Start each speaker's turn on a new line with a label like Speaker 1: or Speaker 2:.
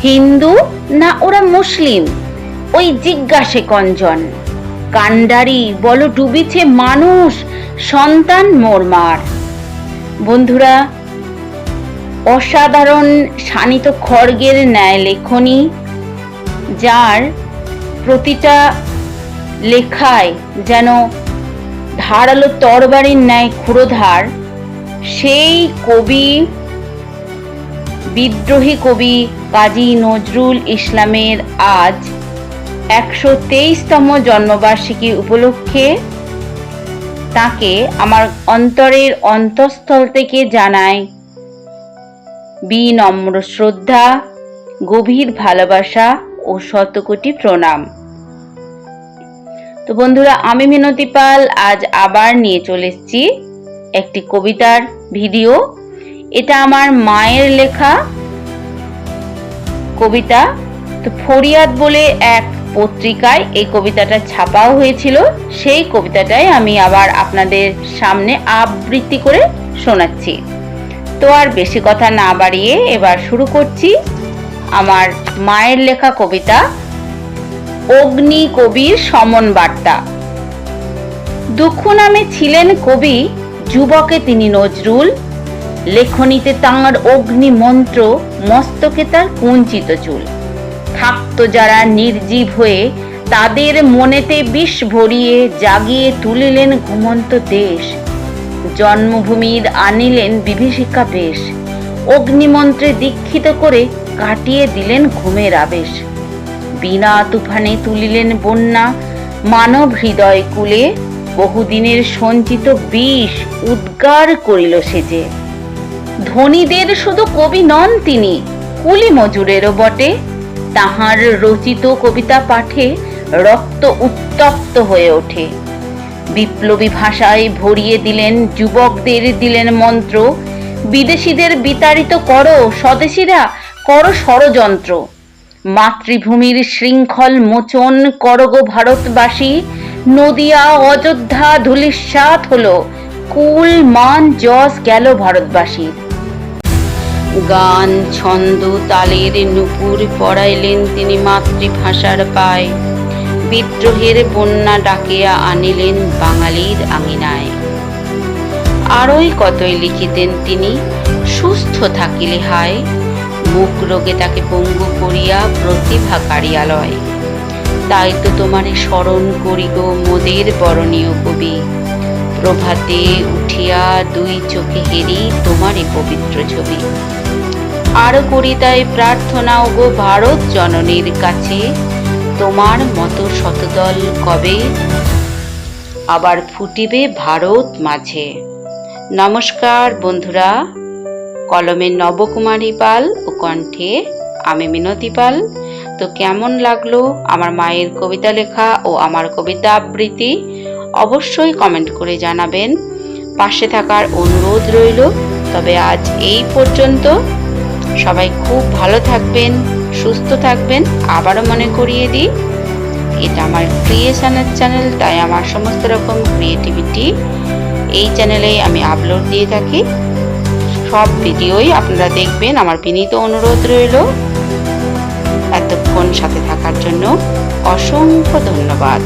Speaker 1: হিন্দু না ওরা মুসলিম, ওই জিজ্ঞাসে কঞ্জন। কান্ডারি বলো ডুবিছে মানুষ, সন্তান মোরমার। বন্ধুরা, অসাধারণ শানিত খড়গের ন্যায় লেখনী, যার প্রতিটা লেখায় যেন ধারালো তরবারির ন্যায় ক্ষুরোধার, সেই কবি, বিদ্রোহী কবি কাজী নজরুল ইসলামের আজ 123তম জন্মবার্ষিকী উপলক্ষে তাকে আমার অন্তরের অন্তঃস্থল থেকে জানাই বিনম্র শ্রদ্ধা, গভীর ভালোবাসা ও শতকোটি প্রণাম। তো বন্ধুরা, আমি মিনতি পাল আজ আবার নিয়ে চলে এসেছি একটি কবিতার ভিডিও। এটা আমার মায়ের লেখা কবিতা। তো ফরিয়াদ বলে এক পত্রিকায় এই কবিতাটা ছাপাও হয়েছিল। সেই কবিতাটাই আমি আবার আপনাদের সামনে আবৃত্তি করে শোনাচ্ছি। তো আর বেশি কথা না বাড়িয়ে এবার শুরু করছি আমার মায়ের লেখা কবিতা অগ্নি কবির সমন বার্তা। দুঃখ নামে ছিলেন কবি, যুবকে তিনি নজরুল। লেখনীতে তাঁর অগ্নি মন্ত্র, মস্তকে তার কুঞ্চিত চুল। থাকত যারা নির্জীব হয়ে, তাদের মনেতে বিষ ভরিয়ে জাগিয়ে তুলিলেন ঘুমন্ত দেশ। জন্মভূমির আনিলেন বিভীষিকা বেশ, অগ্নিমন্ত্রে দীক্ষিত করে কাটিয়ে দিলেন ঘুমের আবেশ। বিনা তুফানে তুলিলেন বন্যা, মানব হৃদয় কুলে বহুদিনের সঞ্চিত বিষ উদ্গার করিল সেজে। ধনীদের শুধু কবি নন তিনি, কুলি মজুরেরও বটে। তাহার রচিত কবিতা পাঠে রক্ত উত্তপ্ত হয়ে ওঠে। বিপ্লবী ভাষায় ভরিয়ে দিলেন, যুবকদের দিলেন মন্ত্র, বিদেশিদের বিতাড়িত করো, স্বদেশীরা করো ষড়যন্ত্র। মাতৃভূমির শৃঙ্খল মোচন করো গো ভারতবাসী। নদিয়া অযোধ্যা ধূলিসাৎ হলো, কুল মান যশ গেল ভারতবাসীর। গান ছন্দ তালের নূপুর পড়াইলেন তিনি মাতৃভাষার পায়। বিদ্রোহের বন্যা ডাকিয়া আনিলেন বাঙালির আঙিনায়। আরই কতই লিখিতেন তিনি, সুস্থ থাকিলে হায়। মুখ রোগে তাকে পঙ্গু করিয়া প্রতিভা কারিয়ালয়। তাই তো তোমারে স্মরণ করি গো মোদের বরণীয় কবি। প্রভাতে উঠিয়া দুই চোখে হেরি তোমারই পবিত্র ছবি। আরো করি তাই প্রার্থনা গো ভারত জননীর কাছে, তোমার মতো শতদল কবে আবার ফুটিবে ভারত মাঝে। নমস্কার বন্ধুরা, কলমে নবকুমারী পাল ও কণ্ঠে আমি মিনতি পাল। তো কেমন লাগলো আমার মায়ের কবিতা লেখা ও আমার কবিতা আবৃত্তি অবশ্যই কমেন্ট করে জানাবেন। পাশে থাকার অনুরোধ রইল। তবে আজ এই পর্যন্ত। সবাই খুব ভালো থাকবেন, সুস্থ থাকবেন। আবারও মনে করিয়ে দিই, এটা আমার ক্রিয়েশনের চ্যানেল, তাই আমার সমস্ত রকম ক্রিয়েটিভিটি এই চ্যানেলেই আমি আপলোড দিয়ে থাকি। সব ভিডিওই আপনারা দেখবেন, আমার বিনীত অনুরোধ রইল। এতক্ষণ সাথে থাকার জন্য অসংখ্য ধন্যবাদ।